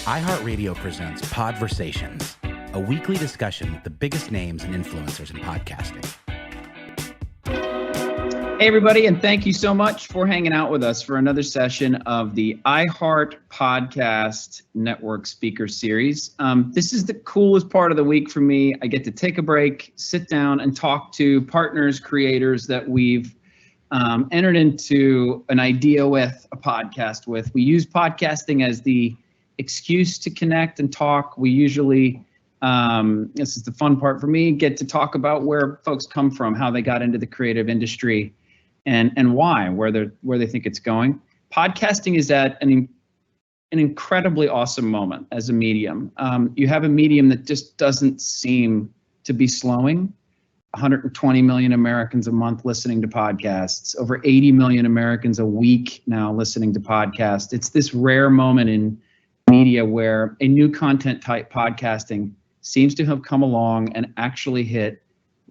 iHeartRadio presents Podversations, a weekly discussion with the biggest names and influencers in podcasting. Hey, everybody, and thank you so much for hanging out with us for another session of the iHeartPodcast Network Speaker Series. This is the coolest part of the week for me. I get to take a break, sit down, and talk to partners, creators that we've entered into an idea with, a podcast with. We use podcasting as the excuse to connect and talk. We usually, this is the fun part for me, get to talk about where folks come from, how they got into the creative industry, and why, where they think it's going. Podcasting is at an incredibly awesome moment as a medium. You have a medium that just doesn't seem to be slowing. 120 million Americans a month listening to podcasts, over 80 million Americans a week now listening to podcasts. It's this rare moment in media where a new content type, podcasting, seems to have come along and actually hit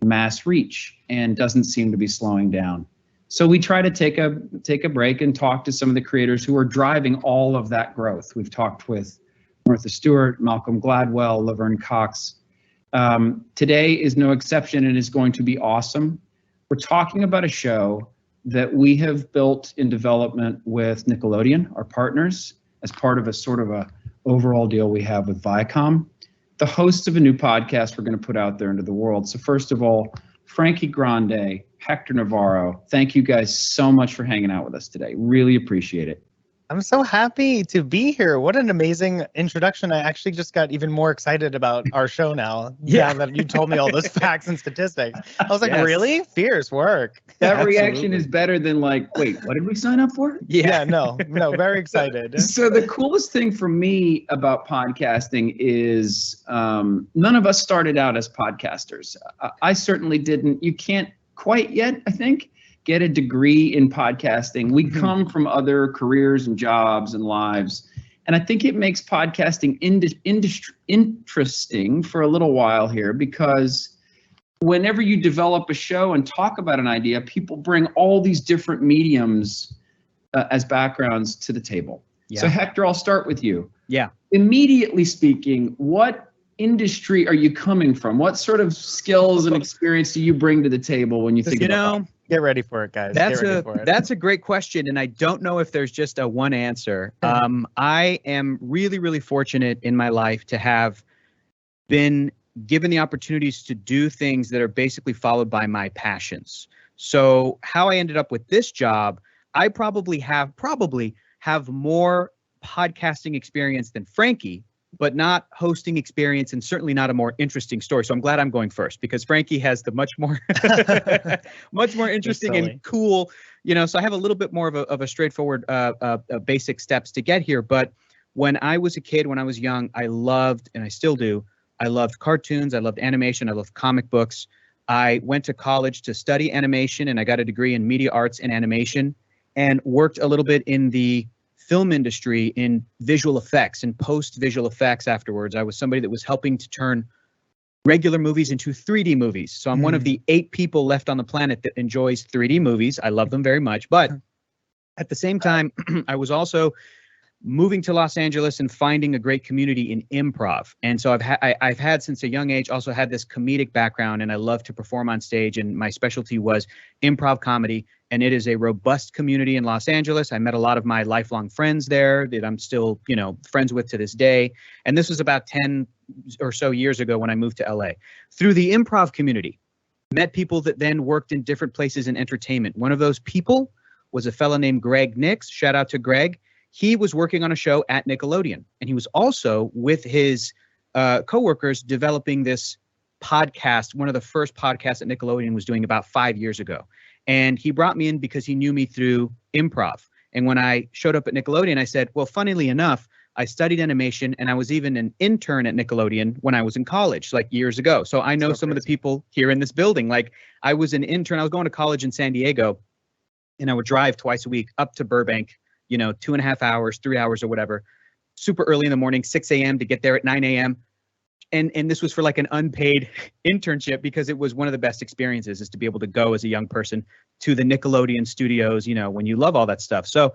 mass reach and doesn't seem to be slowing down. So we try to take a break and talk to some of the creators who are driving all of that growth. We've talked with Martha Stewart, Malcolm Gladwell, Laverne Cox. Today is no exception and is going to be awesome. We're talking about a show that we have built in development with Nickelodeon, our partners, as part of a sort of a overall deal we have with Viacom, the host of a new podcast we're going to put out there into the world. So first of all, Frankie Grande, Hector Navarro, thank you guys so much for hanging out with us today. Really appreciate it. I'm so happy to be here. What an amazing introduction. I actually just got even more excited about our show now. Now that you told me all those facts and statistics. I was like, really? Fierce work. That reaction is better than like, wait, what did we sign up for? Yeah, no, very excited. So the coolest thing for me about podcasting is none of us started out as podcasters. I certainly didn't. You can't quite yet, I think, get a degree in podcasting. We come from other careers and jobs and lives. And I think it makes podcasting interesting for a little while here, because whenever you develop a show and talk about an idea, people bring all these different mediums as backgrounds to the table. Yeah. So Hector, I'll start with you. Yeah. Immediately speaking, what industry are you coming from? What sort of skills and experience do you bring to the table when you think about it? Get ready for it, guys. That's a great question, and I don't know if there's just a one answer. I am really, really fortunate in my life to have been given the opportunities to do things that are basically followed by my passions. So how I ended up with this job, I probably have more podcasting experience than Frankie, but not hosting experience, and certainly not a more interesting story. So I'm glad I'm going first, because Frankie has the much more interesting and cool, so I have a little bit more of a straightforward basic steps to get here. But when I was a kid, when I was young, I loved, and I still do, I loved cartoons, I loved animation, I loved comic books. I went to college to study animation, and I got a degree in media arts and animation, and worked a little bit in the film industry in visual effects and post-visual effects afterwards. I was somebody that was helping to turn regular movies into 3D movies. So I'm one of the 8 people left on the planet that enjoys 3D movies. I love them very much. But at the same time, I was also moving to Los Angeles and finding a great community in improv. And so I've had since a young age also had this comedic background, and I love to perform on stage, and my specialty was improv comedy. And it is a robust community in Los Angeles. I met a lot of my lifelong friends there that I'm still, friends with to this day. And this was about 10 or so years ago when I moved to LA. Through the improv community, met people that then worked in different places in entertainment. One of those people was a fella named Greg Nix. Shout out to Greg. He was working on a show at Nickelodeon, and he was also with his coworkers developing this podcast, one of the first podcasts that Nickelodeon was doing about 5 years ago. And he brought me in because he knew me through improv. And when I showed up at Nickelodeon, I said, well, funnily enough, I studied animation, and I was even an intern at Nickelodeon when I was in college, like years ago. So I know some of the people here in this building. Like, I was an intern. I was going to college in San Diego, and I would drive twice a week up to Burbank, 2.5 hours, 3 hours or whatever, super early in the morning, 6 a.m. to get there at 9 a.m. And this was for like an unpaid internship, because it was one of the best experiences, is to be able to go as a young person to the Nickelodeon studios, when you love all that stuff. So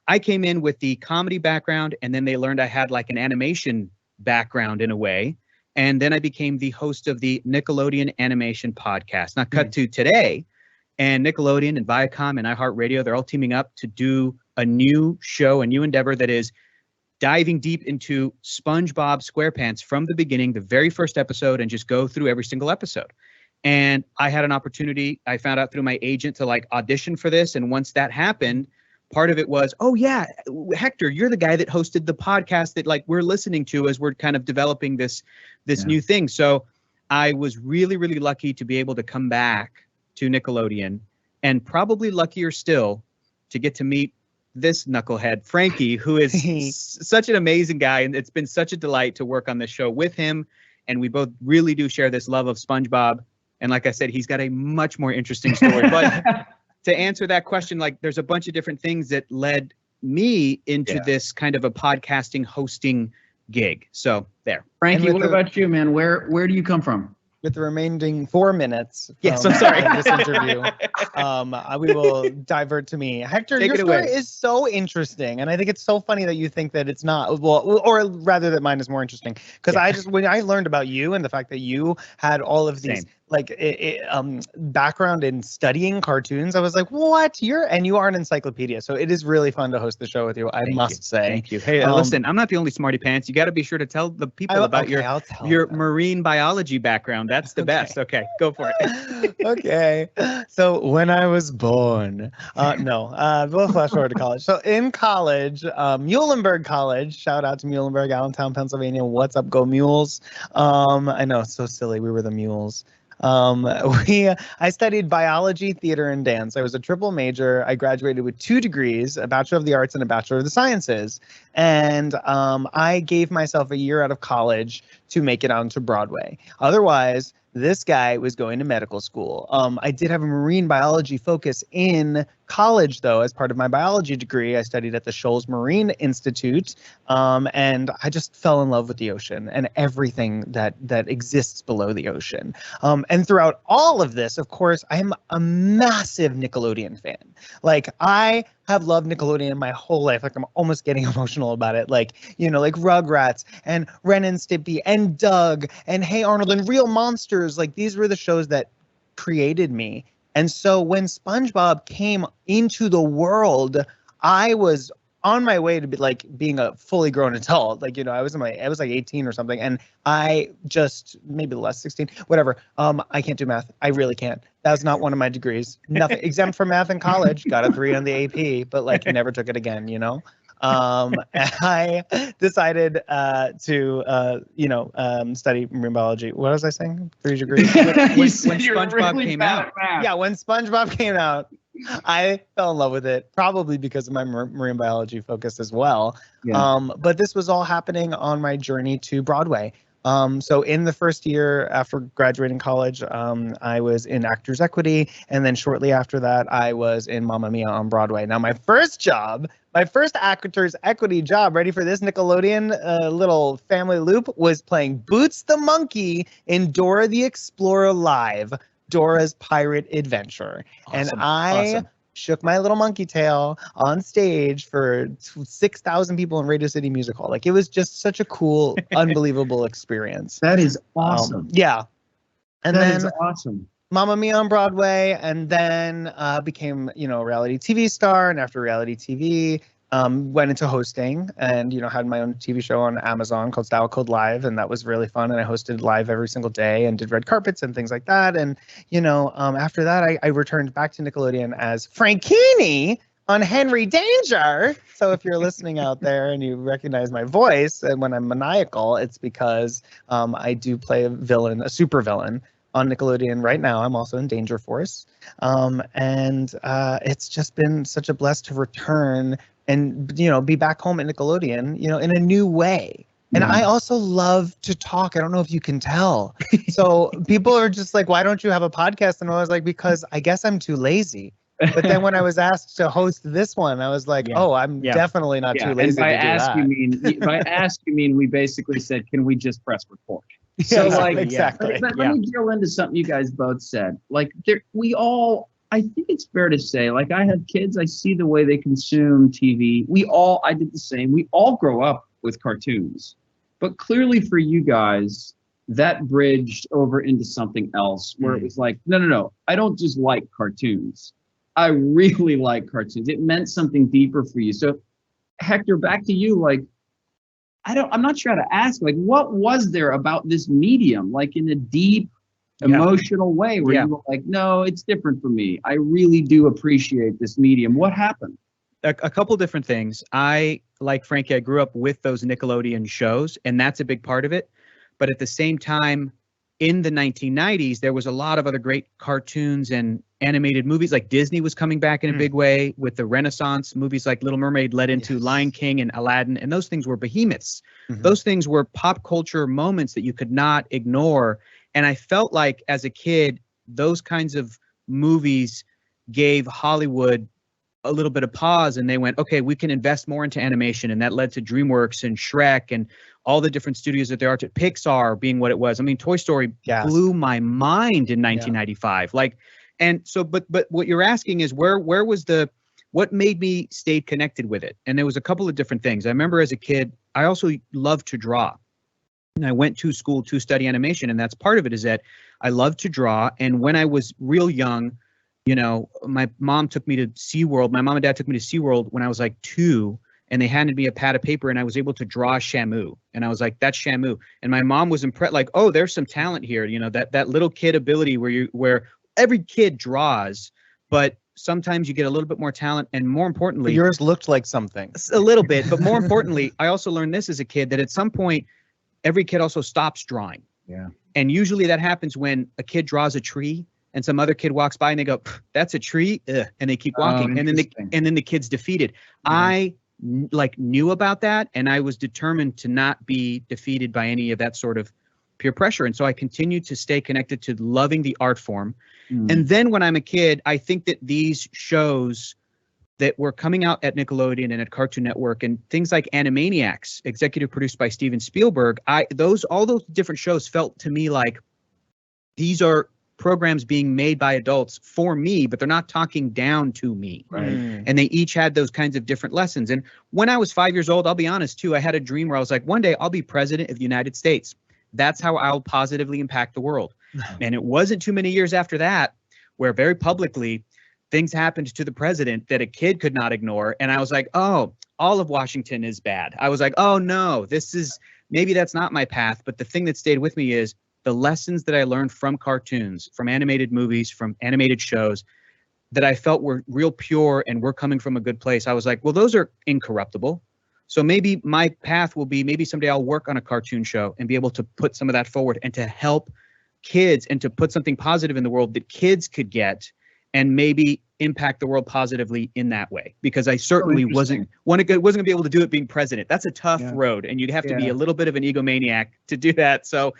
I came in with the comedy background, and then they learned I had like an animation background in a way. And then I became the host of the Nickelodeon Animation Podcast. Now, cut to today, and Nickelodeon and Viacom and iHeartRadio, they're all teaming up to do a new show, a new endeavor that is diving deep into SpongeBob SquarePants from the beginning, the very first episode, and just go through every single episode. And I had an opportunity, I found out through my agent, to like audition for this. And once that happened, part of it was, oh yeah, Hector, you're the guy that hosted the podcast that like we're listening to as we're kind of developing this new thing. So I was really, really lucky to be able to come back to Nickelodeon, and probably luckier still to get to meet this knucklehead, Frankie, who is such an amazing guy. And it's been such a delight to work on this show with him. And we both really do share this love of SpongeBob. And like I said, he's got a much more interesting story. But to answer that question, like there's a bunch of different things that led me into this kind of a podcasting hosting gig. So there. Frankie, what about you, man? Where do you come from? With the remaining 4 minutes. Yes, I'm sorry. This interview, we will divert to me. Hector, your story is so interesting, and I think it's so funny that you think that it's not. Well, or rather, that mine is more interesting, because when I learned about you and the fact that you had all of these background in studying cartoons, I was like, what? You are an encyclopedia. So it is really fun to host the show with you, I must say. Thank you. Hey, listen, I'm not the only smarty pants. You got to be sure to tell the people about your marine biology background. That's the best. Okay, go for it. Okay. So when I was born, we'll flash forward to college. So in college, Muhlenberg College, shout out to Muhlenberg, Allentown, Pennsylvania. What's up, go Mules? I know, it's so silly. We were the Mules. I studied biology, theater, and dance. I was a triple major. I graduated with 2 degrees, a Bachelor of the Arts and a Bachelor of the Sciences. And I gave myself a year out of college to make it onto Broadway. Otherwise, this guy was going to medical school. I did have a marine biology focus in college, though. As part of my biology degree, I studied at the Shoals Marine Institute, and I just fell in love with the ocean and everything that exists below the ocean. And throughout all of this, of course, I am a massive Nickelodeon fan. Like, I have loved Nickelodeon my whole life. Like, I'm almost getting emotional about it. Like, like Rugrats and Ren and Stimpy and Doug and Hey Arnold and Real Monsters. Like, these were the shows that created me. And so when SpongeBob came into the world, I was on my way to be like being a fully grown adult. Like, I was like 18 or something, and I just maybe less 16, whatever. I can't do math. I really can't. That was not one of my degrees. Nothing exempt from math in college. Got a 3 on the AP, but like never took it again. I decided to study marine biology. What was I saying? 3 degrees. when SpongeBob came out. Yeah, when SpongeBob came out, I fell in love with it, probably because of my marine biology focus as well. Yeah. But this was all happening on my journey to Broadway. So in the first year after graduating college, I was in Actors Equity, and then shortly after that, I was in Mamma Mia on Broadway. Now, my first Actors Equity job, ready for this Nickelodeon little family loop, was playing Boots the Monkey in Dora the Explorer Live, Dora's Pirate Adventure. Awesome. And I shook my little monkey tail on stage for 6,000 people in Radio City Music Hall. Like, it was just such a cool, unbelievable experience. That is awesome. Yeah. And that is awesome. Mamma Mia on Broadway, and then became, a reality TV star. And after reality TV, went into hosting and, had my own TV show on Amazon called Style Code Live. And that was really fun. And I hosted live every single day and did red carpets and things like that. And, after that, I returned back to Nickelodeon as Frankini on Henry Danger. So if you're listening out there and you recognize my voice, and when I'm maniacal, it's because I do play a super villain on Nickelodeon right now. I'm also in Danger Force. And it's just been such a blast to return and, be back home at Nickelodeon, in a new way. And I also love to talk. I don't know if you can tell. So people are just like, why don't you have a podcast? And I was like, because I guess I'm too lazy. But then when I was asked to host this one, I was like, I'm definitely not too lazy to do that. By ask, you mean we basically said, can we just press record? So exactly. Let me drill into something you guys both said. Like, we all, I think it's fair to say, like, I have kids, I see the way they consume TV. I did the same. We all grow up with cartoons. But clearly for you guys, that bridged over into something else where it was like, no, I don't just like cartoons. I really like cartoons. It meant something deeper for you. So Hector, back to you, like, I'm not sure how to ask, like, what was there about this medium, like in a deep, emotional way where you were like, no, it's different for me. I really do appreciate this medium. What happened? A couple different things. Like Frankie, I grew up with those Nickelodeon shows, and that's a big part of it. But at the same time, in the 1990s, there was a lot of other great cartoons and animated movies. Like Disney was coming back in a big way with the Renaissance. Movies like Little Mermaid led into Lion King and Aladdin, and those things were behemoths. Those things were pop culture moments that you could not ignore. And I felt like as a kid, those kinds of movies gave Hollywood a little bit of pause, and they went, okay, we can invest more into animation. And that led to DreamWorks and Shrek and all the different studios that there are, to Pixar being what it was. I mean, Toy Story blew my mind in 1995. Like, and so, but what you're asking is where was what made me stay connected with it? And there was a couple of different things. I remember as a kid, I also loved to draw. And I went to school to study animation, and that's part of it, is that I love to draw. And when I was real young, you know, my mom took me to SeaWorld. My mom and dad took me to SeaWorld when I was like 2, and they handed me a pad of paper, and I was able to draw Shamu. And I was like, that's Shamu. And my mom was impressed, like, oh, there's some talent here. You know, that little kid ability where every kid draws, but sometimes you get a little bit more talent. And more importantly, but yours looked like something. A little bit, but more importantly, I also learned this as a kid, that at some point, every kid also stops drawing. Yeah. And usually that happens when a kid draws a tree and some other kid walks by and they go, that's a tree. Ugh, and they keep walking. And then the kid's defeated. I knew about that, and I was determined to not be defeated by any of that sort of peer pressure. And so I continued to stay connected to loving the art form. And then when I'm a kid, I think that these shows that were coming out at Nickelodeon and at Cartoon Network, and things like Animaniacs, executive produced by Steven Spielberg, all those different shows felt to me like these are programs being made by adults for me, but they're not talking down to me. Right. And they each had those kinds of different lessons. And when I was 5 years old, I'll be honest too, I had a dream where I was like, one day I'll be president of the United States. That's how I'll positively impact the world. And it wasn't too many years after that where very publicly things happened to the president that a kid could not ignore. And I was like, oh, all of Washington is bad. I was like, oh no, maybe that's not my path. But the thing that stayed with me is the lessons that I learned from cartoons, from animated movies, from animated shows that I felt were real pure and were coming from a good place. I was like, well, those are incorruptible. So maybe my path will be, maybe someday I'll work on a cartoon show and be able to put some of that forward and to help kids and to put something positive in the world that kids could get and maybe impact the world positively in that way. Because I certainly wasn't going to be able to do it being president. That's a tough road, and you'd have to be a little bit of an egomaniac to do that. So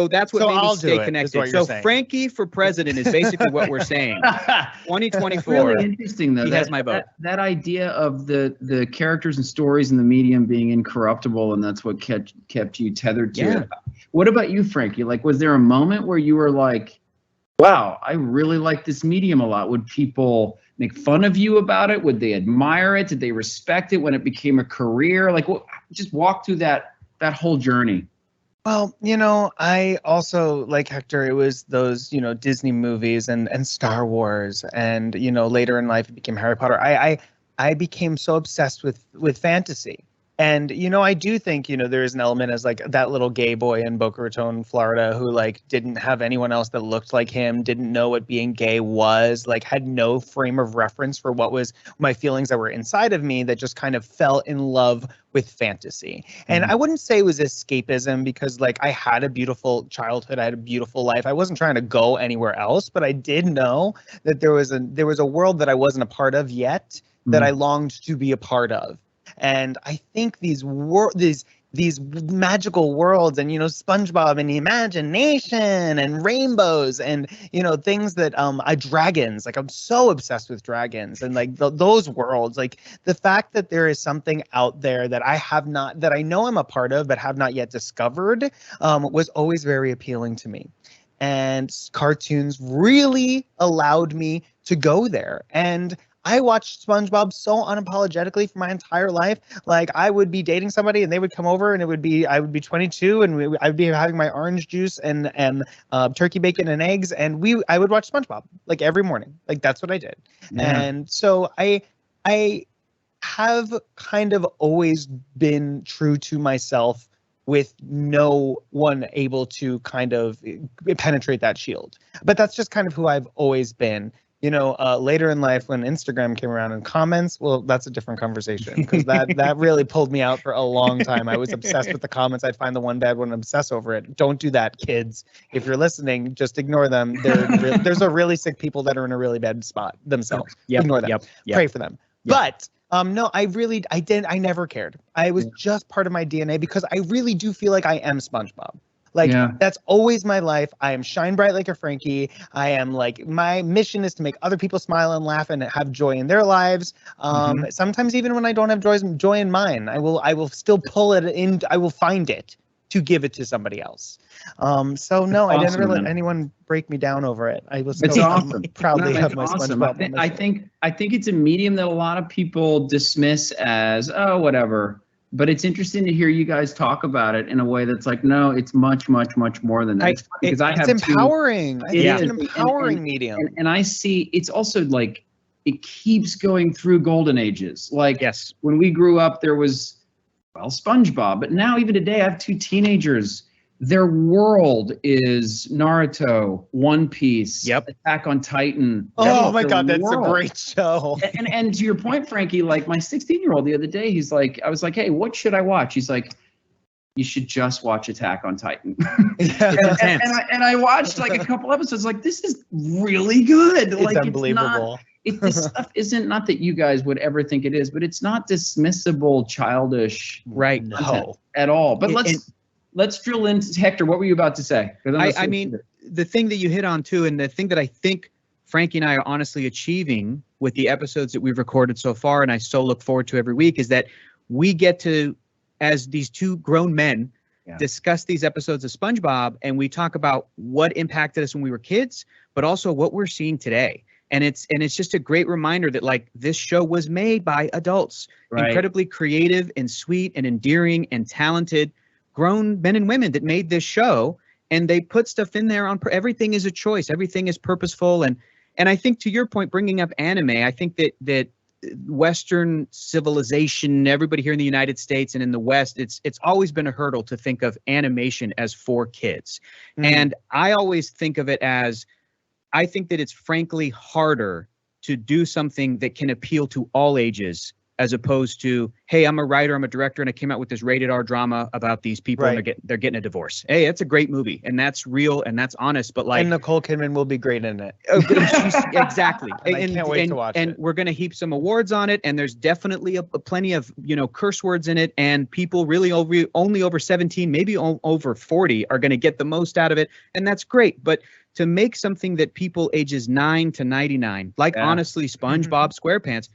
that's what made me stay connected. So Frankie for president is basically what we're saying. 2024. Really interesting, though. He has my vote. That idea of the characters and stories in the medium being incorruptible, and that's what kept you tethered to it. What about you, Frankie? Like, was there a moment where you were like, wow, I really like this medium a lot? Would people make fun of you about it? Would they admire it? Did they respect it when it became a career? Like, just walk through that whole journey. Well, I also, like Hector, it was those, Disney movies and Star Wars, and, later in life it became Harry Potter. I became so obsessed with fantasy. And, I do think, there is an element as like that little gay boy in Boca Raton, Florida, who like didn't have anyone else that looked like him, didn't know what being gay was, like had no frame of reference for what was my feelings that were inside of me, that just kind of fell in love with fantasy. And I wouldn't say it was escapism, because like I had a beautiful childhood, I had a beautiful life. I wasn't trying to go anywhere else, but I did know that there was a world that I wasn't a part of yet that I longed to be a part of. And I think these magical worlds, and SpongeBob and the imagination and rainbows and things that dragons, like I'm so obsessed with dragons and like those worlds, like the fact that there is something out there that I know I'm a part of but have not yet discovered was always very appealing to me. And cartoons really allowed me to go there. And I watched SpongeBob so unapologetically for my entire life. Like I would be dating somebody and they would come over and I would be 22 and I would be having my orange juice and turkey bacon and eggs and I would watch SpongeBob like every morning. Like that's what I did. Yeah. And so I have kind of always been true to myself with no one able to kind of penetrate that shield. But that's just kind of who I've always been. You know, later in life when Instagram came around and comments, well, that's a different conversation because that really pulled me out for a long time. I was obsessed with the comments. I'd find the one bad one and obsess over it. Don't do that, kids. If you're listening, just ignore them. There's a really sick people that are in a really bad spot themselves. Ignore them. Pray for them. But no, I never cared. I was just part of my DNA because I really do feel like I am SpongeBob. Like that's always my life. I am shine bright like a Frankie. I am like, my mission is to make other people smile and laugh and have joy in their lives. Sometimes even when I don't have joy in mine, I will still pull it in. I will find it to give it to somebody else. So no, I didn't really let anyone break me down over it. I was proudly have my SpongeBob. I think it's a medium that a lot of people dismiss as, oh, whatever. But it's interesting to hear you guys talk about it in a way that's like, no, it's much, much, much more than that. It's empowering. It's an empowering medium. And I see it's also like it keeps going through golden ages. Like when we grew up, there was, SpongeBob. But now even today, I have two teenagers. Their world is Naruto, One Piece, Attack on Titan. Oh my God, that's a great show. And to your point, Frankie, like my 16-year-old the other day, I was like, hey, what should I watch? He's like, you should just watch Attack on Titan. and I watched like a couple episodes, like, this is really good. It's unbelievable. This stuff isn't, not that you guys would ever think it is, but it's not dismissible, childish at all. But let's drill into Hector. What were you about to say? I mean, the thing that you hit on too, and the thing that I think Frankie and I are honestly achieving with the episodes that we've recorded so far, and I so look forward to every week, is that we get to, as these two grown men, discuss these episodes of SpongeBob, and we talk about what impacted us when we were kids, but also what we're seeing today. And it's just a great reminder that like this show was made by adults, incredibly creative and sweet and endearing and talented grown men and women that made this show, and they put stuff in there on everything is a choice, everything is purposeful. And I think to your point, bringing up anime, I think that Western civilization, everybody here in the United States and in the West, it's always been a hurdle to think of animation as for kids. And I always think of it as, I think that it's frankly harder to do something that can appeal to all ages, as opposed to, hey, I'm a writer, I'm a director, and I came out with this rated R drama about these people and they're getting a divorce. Hey, it's a great movie, and that's real and that's honest. But like, and Nicole Kidman will be great in it. Exactly. And I can't wait to watch it. And we're gonna heap some awards on it, and there's definitely plenty of curse words in it, and people really only over 17, maybe over 40 are gonna get the most out of it, and that's great. But to make something that people ages 9 to 99, like honestly, SpongeBob SquarePants,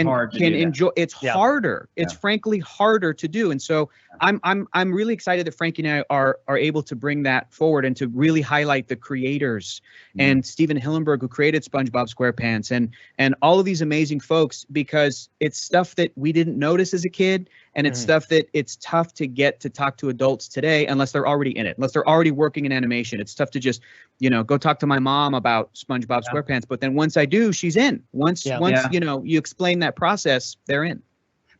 hard can enjoy. It's harder. It's frankly harder to do. And so I'm really excited that Frankie and I are able to bring that forward and to really highlight the creators and Steven Hillenburg, who created SpongeBob SquarePants, and all of these amazing folks, because it's stuff that we didn't notice as a kid. And it's stuff that it's tough to get to talk to adults today unless they're already in it, unless they're already working in animation. It's tough to just, go talk to my mom about SpongeBob SquarePants. But then once I do, she's in. Once you explain that process, they're in.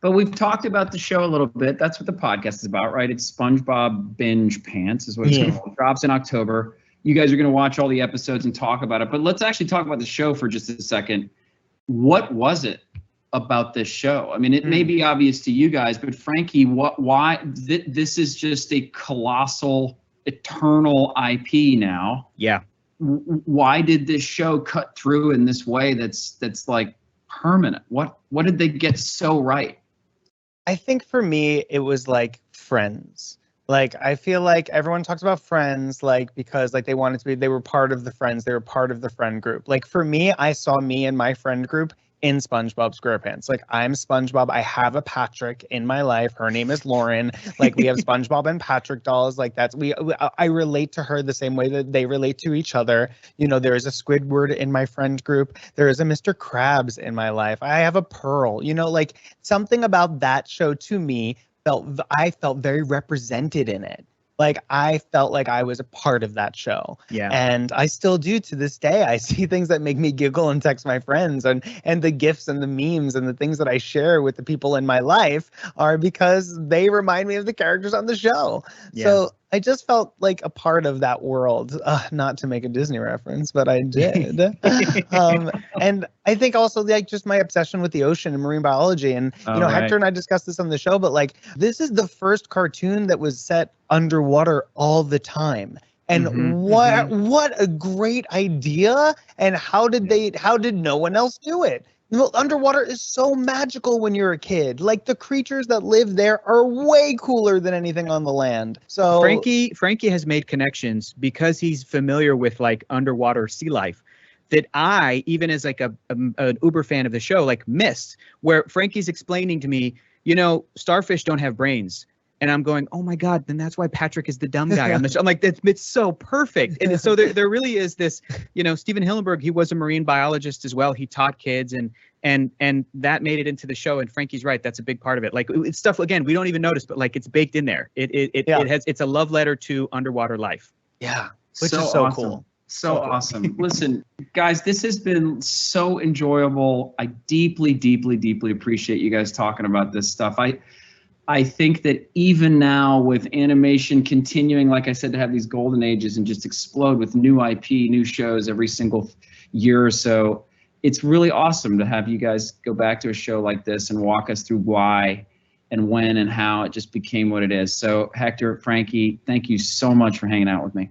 But we've talked about the show a little bit. That's what the podcast is about, right? It's SpongeBob Bingepants is what it's called. It drops in October. You guys are going to watch all the episodes and talk about it. But let's actually talk about the show for just a second. What was it about this show? I mean, it may be obvious to you guys, but Frankie, why this is just a colossal, eternal IP now. Yeah. Why did this show cut through in this way that's like permanent? What did they get so right? I think for me, it was like Friends. Like, I feel like everyone talks about Friends, like, because like they wanted to be, they were part of the Friends, they were part of the friend group. Like for me, I saw me and my friend group in SpongeBob SquarePants. Like, I'm SpongeBob. I have a Patrick in my life. Her name is Lauren. Like, we have SpongeBob and Patrick dolls. Like, I relate to her the same way that they relate to each other. You know, there is a Squidward in my friend group. There is a Mr. Krabs in my life. I have a Pearl. You know, like, something about that show to me I felt very represented in it. Like, I felt like I was a part of that show. Yeah. And I still do to this day. I see things that make me giggle and text my friends, and the gifs and the memes and the things that I share with the people in my life are because they remind me of the characters on the show. Yeah. So I just felt like a part of that world, not to make a Disney reference, but I did. And I think also, like, just my obsession with the ocean and marine biology. And, you know, Hector and I discussed this on the show, but like, this is the first cartoon that was set underwater all the time. And what a great idea. And how did no one else do it? Well, underwater is so magical when you're a kid. Like, the creatures that live there are way cooler than anything on the land. So Frankie has made connections because he's familiar with like underwater sea life that I, even as like an uber fan of the show, like missed, where Frankie's explaining to me, you know, starfish don't have brains. And I'm going, oh my God, then that's why Patrick is the dumb guy on the show. I'm like, it's so perfect. And so there really is this, you know, Steven Hillenburg, he was a marine biologist as well. He taught kids and that made it into the show. And Frankie's right. That's a big part of it. Like, it's stuff, again, we don't even notice, but like, it's baked in there. It's a love letter to underwater life. Yeah. Which is so awesome. Cool. So awesome. Listen, guys, this has been so enjoyable. I deeply, deeply, deeply appreciate you guys talking about this stuff. I think that even now with animation continuing, like I said, to have these golden ages and just explode with new IP, new shows every single year or so, it's really awesome to have you guys go back to a show like this and walk us through why and when and how it just became what it is. So Hector, Frankie, thank you so much for hanging out with me.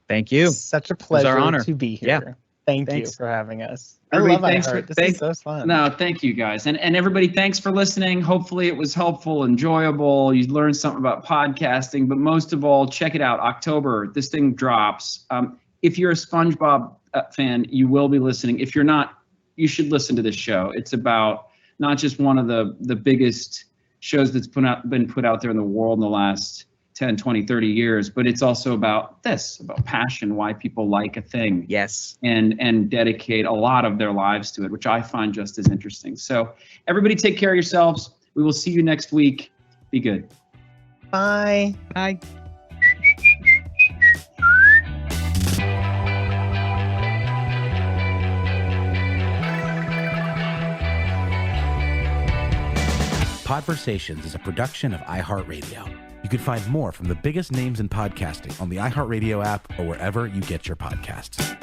Thank you. Such a pleasure our honor. to be here. Yeah. Thanks you for having us. Thanks is so fun. No, thank you guys. And everybody, thanks for listening. Hopefully it was helpful, enjoyable. You learned something about podcasting, but most of all, check it out. October, this thing drops. If you're a SpongeBob fan, you will be listening. If you're not, you should listen to this show. It's about not just one of the biggest shows that's been put out there in the world in the last 10, 20, 30 years, but it's also about passion, why people like a thing. Yes. And dedicate a lot of their lives to it, which I find just as interesting. So everybody take care of yourselves. We will see you next week. Be good. Bye. Bye. Podversations is a production of iHeartRadio. You can find more from the biggest names in podcasting on the iHeartRadio app or wherever you get your podcasts.